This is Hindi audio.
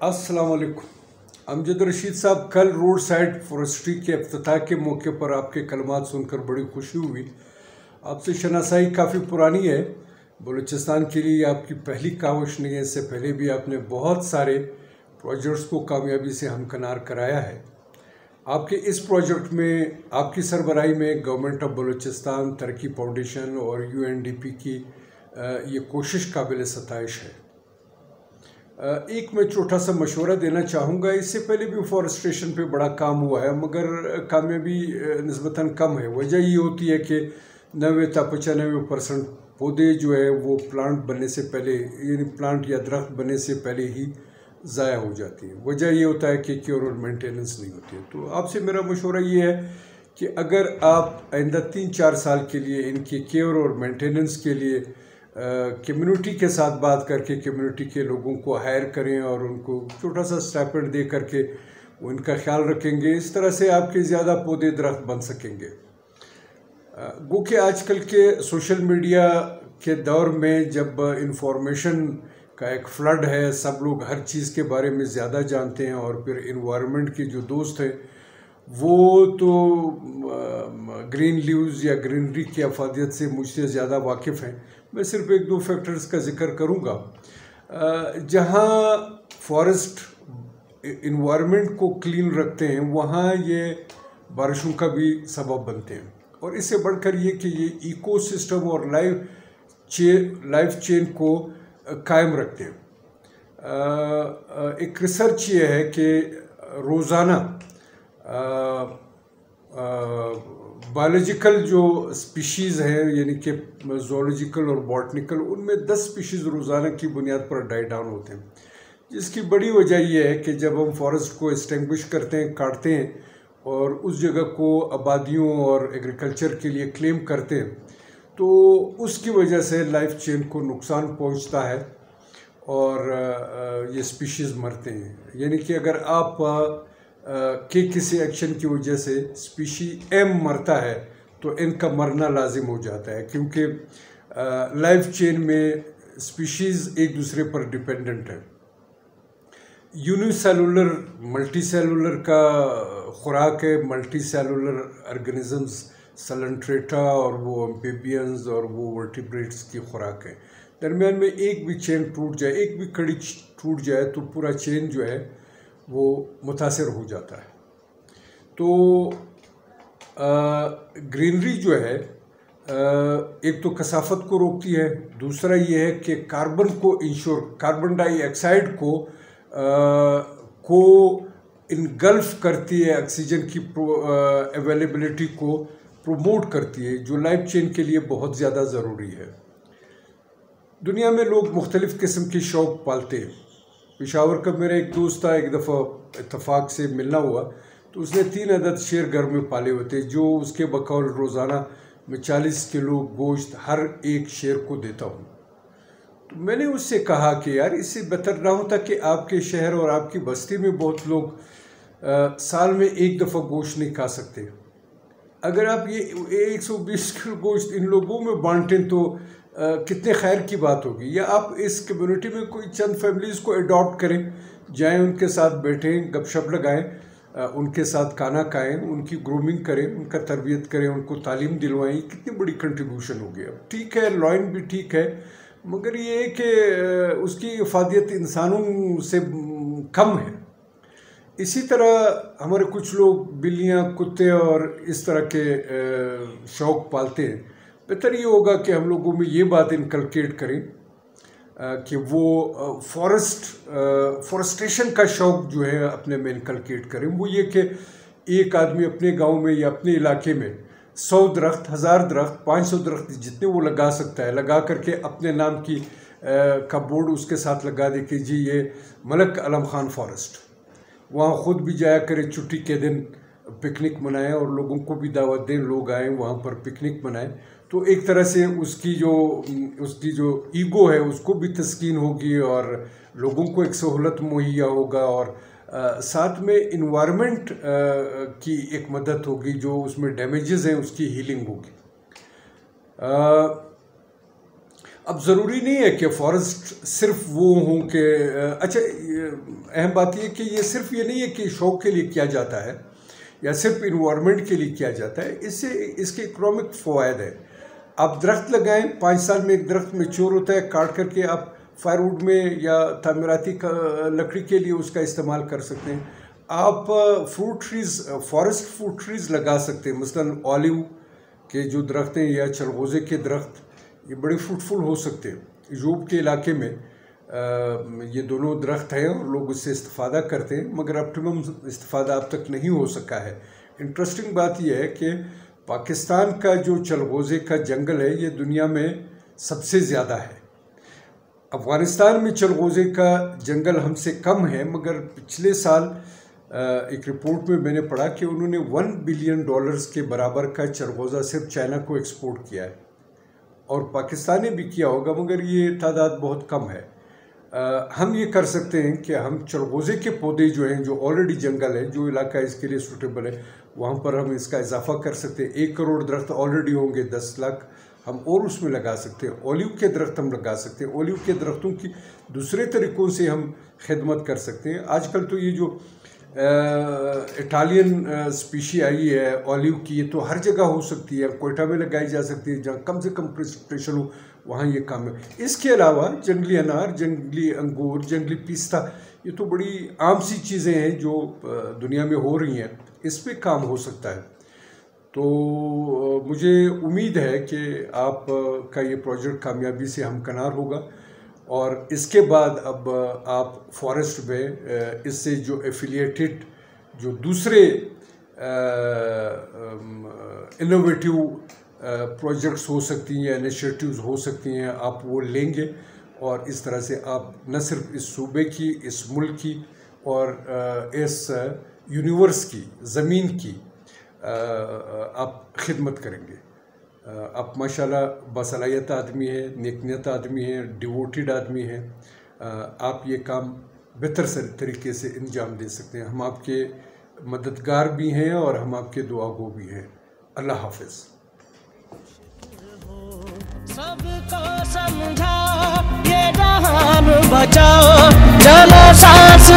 अस्सलाम वालेकुम। अमजद रशीद साहब, कल रोड साइड फॉरेस्ट्री के इफ्तिताह के मौके पर आपके कलमात सुनकर बड़ी खुशी हुई। आपसे शनासाई काफ़ी पुरानी है। बलूचिस्तान के लिए आपकी पहली काविश नहीं है, इससे पहले भी आपने बहुत सारे प्रोजेक्ट्स को कामयाबी से हमकनार कराया है। आपके इस प्रोजेक्ट में आपकी सरबराही में गवर्नमेंट ऑफ बलूचिस्तान, तरक्की फाउंडेशन और UNDP की ये कोशिश काबिल सताइश है। एक मैं छोटा सा मशवरा देना चाहूँगा। इससे पहले भी फॉरेस्ट्रेशन पे बड़ा काम हुआ है, मगर कामयाबी निस्बतन कम है। वजह ये होती है कि 90 से 95% पौधे जो है वो प्लांट बनने से पहले, यानी प्लांट या दरख्त बनने से पहले ही ज़ाया हो जाती है। वजह ये होता है कि केयर और मेंटेनेंस नहीं होती है। तो आपसे मेरा मशवरा ये है कि अगर आप आइंदा 3-4 साल के लिए इनके केयर और मेंटेनेंस के लिए कम्युनिटी के साथ बात करके कम्युनिटी के लोगों को हायर करें और उनको छोटा सा स्टाइपेंड दे करके वो इनका ख्याल रखेंगे, इस तरह से आपके ज़्यादा पौधे दरख्त बन सकेंगे। गो कि आजकल के सोशल मीडिया के दौर में जब इंफॉर्मेशन का एक फ्लड है, सब लोग हर चीज़ के बारे में ज़्यादा जानते हैं और फिर इन्वायरमेंट के जो दोस्त हैं वो तो ग्रीन लीव्स या ग्रीनरी की अफादियत से मुझसे ज़्यादा वाकिफ़ हैं। मैं सिर्फ 1-2 फैक्टर्स का जिक्र करूँगा। जहाँ फॉरेस्ट इन्वायरमेंट को क्लीन रखते हैं वहाँ ये बारिशों का भी सबब बनते हैं, और इससे बढ़कर ये कि ये इकोसिस्टम और लाइफ चेन को कायम रखते हैं। एक रिसर्च ये है कि रोज़ाना बायोलॉजिकल जो स्पीशीज़ हैं, यानी कि ज़ूलॉजिकल और बॉटनिकल, उनमें 10 स्पीशीज़ रोज़ाना की बुनियाद पर डाई डाउन होते हैं। जिसकी बड़ी वजह यह है कि जब हम फॉरेस्ट को एक्सटिंग्विश करते हैं, काटते हैं और उस जगह को आबादियों और एग्रीकल्चर के लिए क्लेम करते हैं, तो उसकी वजह से लाइफ चेन को नुकसान पहुंचता है और ये स्पीशीज़ मरते हैं। यानी कि अगर आप के किसी एक्शन की वजह से स्पीशी M मरता है तो इनका मरना लाजिम हो जाता है, क्योंकि लाइफ चेन में स्पीशीज़ एक दूसरे पर डिपेंडेंट है। यूनिसेलुलर मल्टी सेलुलर का खुराक है, मल्टी सेलुलर ऑर्गेनिजम्स, सलेंट्रेटा और वो एम्फीबियंस और वो वर्टिब्रेट्स की खुराक है। दरमियान में एक भी चेन टूट जाए, एक भी कड़ी टूट जाए तो पूरा चेन जो है वो मुतासर हो जाता है। तो ग्रीनरी जो है एक तो कसाफत को रोकती है, दूसरा ये है कि कार्बन डाइऑक्साइड को इनगल्फ करती है, ऑक्सीजन की अवेलेबिलिटी को प्रमोट करती है, जो लाइफ चेन के लिए बहुत ज़्यादा ज़रूरी है। दुनिया में लोग मुख्तलिफ़ किस्म के शौक़ पालते हैं। पेशावर का मेरा एक दोस्त था, एक दफ़ा इत्तफाक से मिलना हुआ तो उसने 3 अदद शेर घर में पाले हुए थे, जो उसके बकौल रोज़ाना मैं 40 किलो गोश्त हर एक शेर को देता हूँ। तो मैंने उससे कहा कि यार, इससे बेहतर ना होता कि आपके शहर और आपकी बस्ती में बहुत लोग साल में एक दफ़ा गोश्त नहीं खा सकते। अगर आप ये 120 किलो गोश्त इन लोगों में बांटें तो कितने खैर की बात होगी। या आप इस कम्युनिटी में कोई चंद फैमिलीज़ को अडॉप्ट करें, जाएं, उनके साथ बैठें, गपशप लगाएं, उनके साथ खाना खाएं, उनकी ग्रूमिंग करें, उनका तरबियत करें, उनको तालीम दिलवाएं। कितनी बड़ी कंट्रीब्यूशन होगी। अब ठीक है, लॉइन भी ठीक है, मगर ये है कि उसकी इफादियत इंसानों से कम है। इसी तरह हमारे कुछ लोग बिल्लियाँ, कुत्ते और इस तरह के शौक़ पालते हैं। बेहतर ये होगा कि हम लोगों में ये बात इनकलकेट करें कि वो फॉरेस्टेशन का शौक़ जो है अपने में इनकलकेट करें। वो ये कि एक आदमी अपने गांव में या अपने इलाके में 100 दरख्त, 1000 दरख्त, 500 दरख्त जितने वो लगा सकता है, लगा करके अपने नाम की का बोर्ड उसके साथ लगा दे कि जी ये मलक आलम खान फॉरेस्ट। वहाँ ख़ुद भी जाया करे, छुट्टी के दिन पिकनिक मनाएं और लोगों को भी दावत दें, लोग आएँ वहाँ पर पिकनिक मनाएं। तो एक तरह से उसकी जो ईगो है उसको भी तस्कीन होगी और लोगों को एक सहूलत मुहैया होगा, और साथ में इन्वायरमेंट की एक मदद होगी, जो उसमें डैमेजेस हैं उसकी हीलिंग होगी। अब ज़रूरी नहीं है कि फॉरेस्ट सिर्फ वो हों कि अच्छा, अहम बात यह कि ये सिर्फ ये नहीं है कि शौक के लिए किया जाता है या सिर्फ इन्वायरमेंट के लिए किया जाता है। इससे इसके इकोनॉमिक फ़वायद है। आप दरख्त लगाएं, 5 साल में एक दरख्त मैच्योर होता है, काट करके आप फायरवुड में या तामीराती लकड़ी के लिए उसका इस्तेमाल कर सकते हैं। आप fruit trees, forest fruit trees लगा सकते हैं, मसलन ऑलिव के जो दरख्त हैं या चलगोज़े के दरख्त, ये बड़े फ्रूटफुल हो सकते हैं। यूरोप के इलाके में ये दोनों दरख्त हैं और लोग उससे इस्तेफ़ादा करते हैं, मगर ऑप्टिमम इस्तेफ़ादा अब तक नहीं हो सका है। इंटरेस्टिंग बात यह है कि पाकिस्तान का जो चलगोज़े का जंगल है ये दुनिया में सबसे ज़्यादा है। अफ़गानिस्तान में चलगोज़े का जंगल हमसे कम है, मगर पिछले साल एक रिपोर्ट में मैंने पढ़ा कि उन्होंने $1 बिलियन के बराबर का चलगोज़ा सिर्फ चाइना को एक्सपोर्ट किया है, और पाकिस्तान ने भी किया होगा, मगर ये तादाद बहुत कम है। हम ये कर सकते हैं कि हम चलगोज़े के पौधे जो हैं, जो ऑलरेडी जंगल है, जो इलाका इसके लिए सूटेबल है, वहाँ पर हम इसका इजाफा कर सकते हैं। 1 करोड़ दरख्त ऑलरेडी होंगे, 10 लाख हम और उसमें लगा सकते हैं। ओलिव के दरख्त हम लगा सकते हैं। ओलिव के दरख्तों की दूसरे तरीक़ों से हम खिदमत कर सकते हैं। आजकल तो ये जो इटालियन स्पीशी आई है ऑलिव की, ये तो हर जगह हो सकती है, कोयटा में लगाई जा सकती है, जहाँ कम से कम प्रेसिपिटेशन हो वहाँ ये काम है। इसके अलावा जंगली अनार, जंगली अंगूर, जंगली पिस्ता, ये तो बड़ी आम सी चीज़ें हैं जो दुनिया में हो रही हैं, इस पे काम हो सकता है। तो मुझे उम्मीद है कि आप का ये प्रोजेक्ट कामयाबी से हमकिनार होगा, और इसके बाद अब आप फॉरेस्ट में इससे जो एफिलिएटेड जो दूसरे इनोवेटिव प्रोजेक्ट्स हो सकती हैं या इनिशिएटिव्स हो सकती हैं, आप वो लेंगे, और इस तरह से आप न सिर्फ इस सूबे की, इस मुल्क की और इस यूनिवर्स की, ज़मीन की आप खिदमत करेंगे। आप माशाल्लाह बासलाहियत आदमी है, नेकनियत आदमी है, डिवोटेड आदमी है। आप ये काम बेहतर तरीके से अंजाम दे सकते हैं। हम आपके मददगार भी हैं और हम आपके दुआगो भी हैं। अल्लाह हाफ़िज़। सबको समझाओ, ये जहान बचाओ, चलो सांस